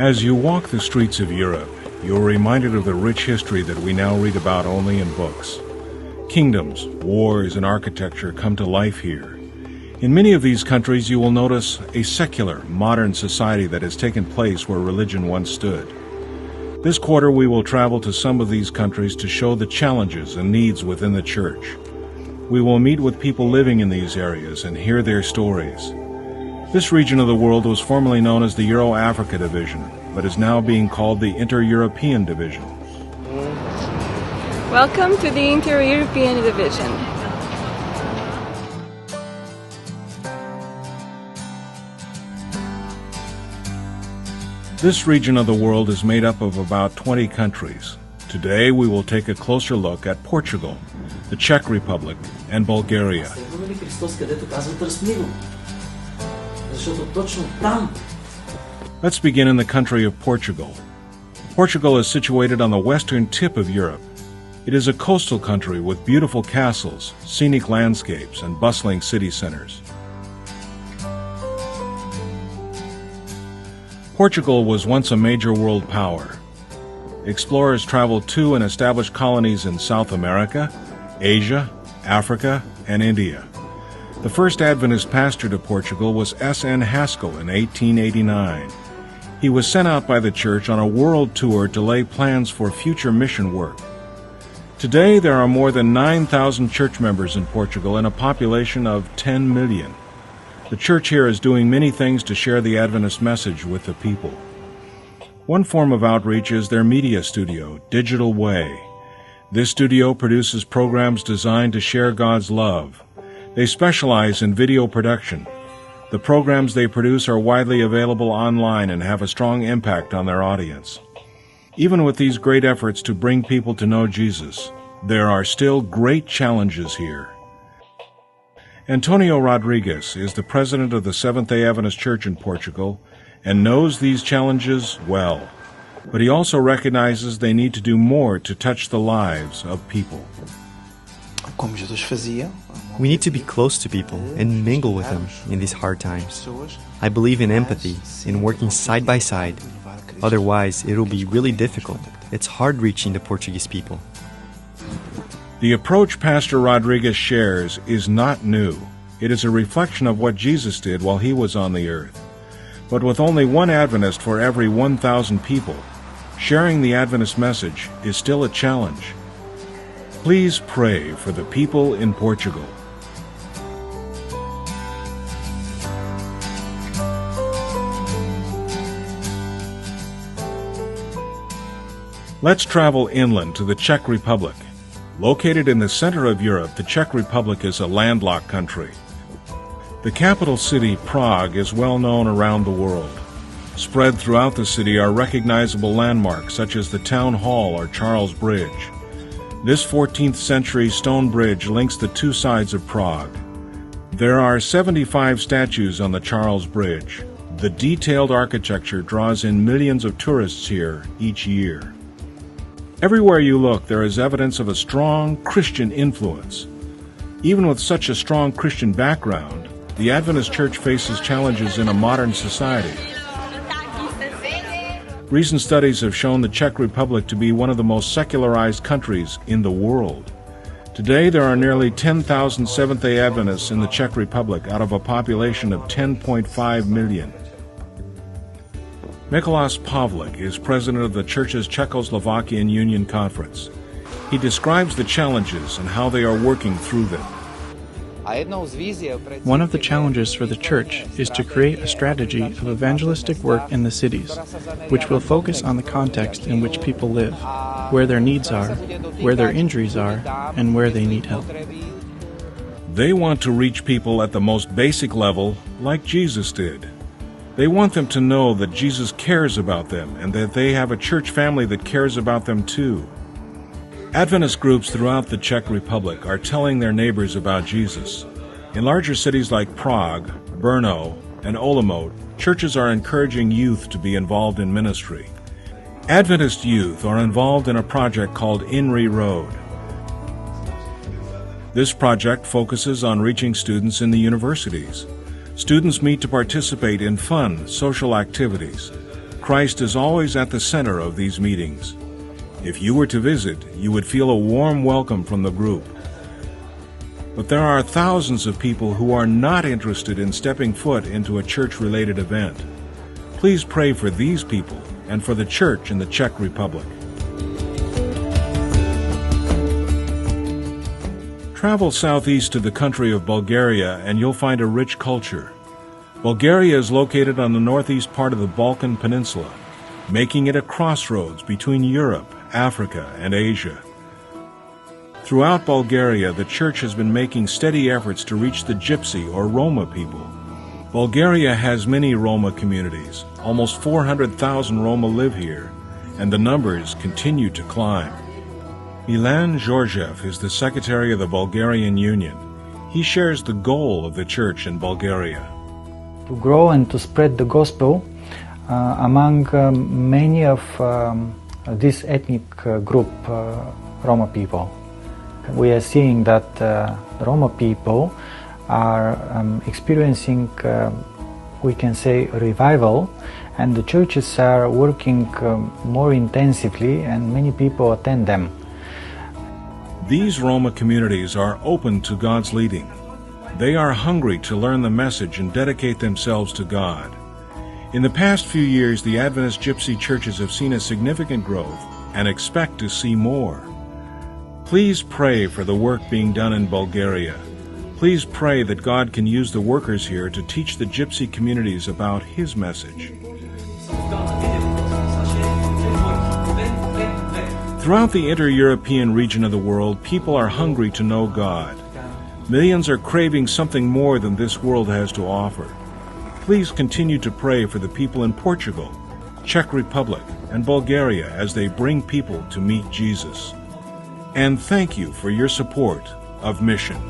As you walk the streets of Europe, you are reminded of the rich history that we now read about only in books. Kingdoms, wars, and architecture come to life here. In many of these countries, you will notice a secular, modern society that has taken place where religion once stood. This quarter, we will travel to some of these countries to show the challenges and needs within the church. We will meet with people living in these areas and hear their stories. This region of the world was formerly known as the Euro-Africa Division, but is now being called the Inter-European Division. Welcome to the Inter-European Division. This region of the world is made up of about 20 countries. Today we will take a closer look at Portugal, the Czech Republic, and Bulgaria. Let's begin in the country of Portugal. Portugal is situated on the western tip of Europe. It is a coastal country with beautiful castles, scenic landscapes, and bustling city centers. Portugal was once a major world power. Explorers traveled to and established colonies in South America, Asia, Africa, and India. The first Adventist pastor to Portugal was S.N. Haskell in 1889. He was sent out by the church on a world tour to lay plans for future mission work. Today there are more than 9,000 church members in Portugal and a population of 10 million. The church here is doing many things to share the Adventist message with the people. One form of outreach is their media studio, Digital Way. This studio produces programs designed to share God's love. They specialize in video production. The programs they produce are widely available online and have a strong impact on their audience. Even with these great efforts to bring people to know Jesus, there are still great challenges here. Antonio Rodriguez is the president of the Seventh-day Adventist Church in Portugal and knows these challenges well. But he also recognizes they need to do more to touch the lives of people. We need to be close to people and mingle with them in these hard times. I believe in empathy, in working side by side. Otherwise, it will be really difficult. It's hard reaching the Portuguese people. The approach Pastor Rodriguez shares is not new. It is a reflection of what Jesus did while he was on the earth. But with only one Adventist for every 1,000 people, sharing the Adventist message is still a challenge. Please pray for the people in Portugal. Let's travel inland to the Czech Republic. Located in the center of Europe, the Czech Republic is a landlocked country. The capital city, Prague, is well known around the world. Spread throughout the city are recognizable landmarks such as the Town Hall or Charles Bridge. This 14th century stone bridge links the two sides of Prague. There are 75 statues on the Charles Bridge. The detailed architecture draws in millions of tourists here each year. Everywhere you look, there is evidence of a strong Christian influence. Even with such a strong Christian background, the Adventist Church faces challenges in a modern society. Recent studies have shown the Czech Republic to be one of the most secularized countries in the world. Today, there are nearly 10,000 Seventh-day Adventists in the Czech Republic out of a population of 10.5 million. Mikolas Pavlik is president of the church's Czechoslovakian Union Conference. He describes the challenges and how they are working through them. One of the challenges for the church is to create a strategy of evangelistic work in the cities, which will focus on the context in which people live, where their needs are, where their injuries are, and where they need help. They want to reach people at the most basic level, like Jesus did. They want them to know that Jesus cares about them and that they have a church family that cares about them too. Adventist groups throughout the Czech Republic are telling their neighbors about Jesus. In larger cities like Prague, Brno, and Olomouc, churches are encouraging youth to be involved in ministry. Adventist youth are involved in a project called INRI Road. This project focuses on reaching students in the universities. Students meet to participate in fun, social activities. Christ is always at the center of these meetings. If you were to visit, you would feel a warm welcome from the group. But there are thousands of people who are not interested in stepping foot into a church-related event. Please pray for these people and for the church in the Czech Republic. Travel southeast to the country of Bulgaria and you'll find a rich culture. Bulgaria is located on the northeast part of the Balkan Peninsula, making it a crossroads between Europe, Africa, and Asia. Throughout Bulgaria, the church has been making steady efforts to reach the Gypsy or Roma people. Bulgaria has many Roma communities. Almost 400,000 Roma live here, and the numbers continue to climb. Milan Georgiev is the secretary of the Bulgarian Union. He shares the goal of the church in Bulgaria. To grow and to spread the gospel among many of this ethnic group, Roma people. We are seeing that the Roma people are experiencing, we can say, a revival, and the churches are working more intensively and many people attend them. These Roma communities are open to God's leading. They are hungry to learn the message and dedicate themselves to God. In the past few years, the Adventist Gypsy churches have seen a significant growth and expect to see more. Please pray for the work being done in Bulgaria. Please pray that God can use the workers here to teach the Gypsy communities about His message. Throughout the inter-European region of the world, people are hungry to know God. Millions are craving something more than this world has to offer. Please continue to pray for the people in Portugal, Czech Republic, and Bulgaria as they bring people to meet Jesus. And thank you for your support of Mission.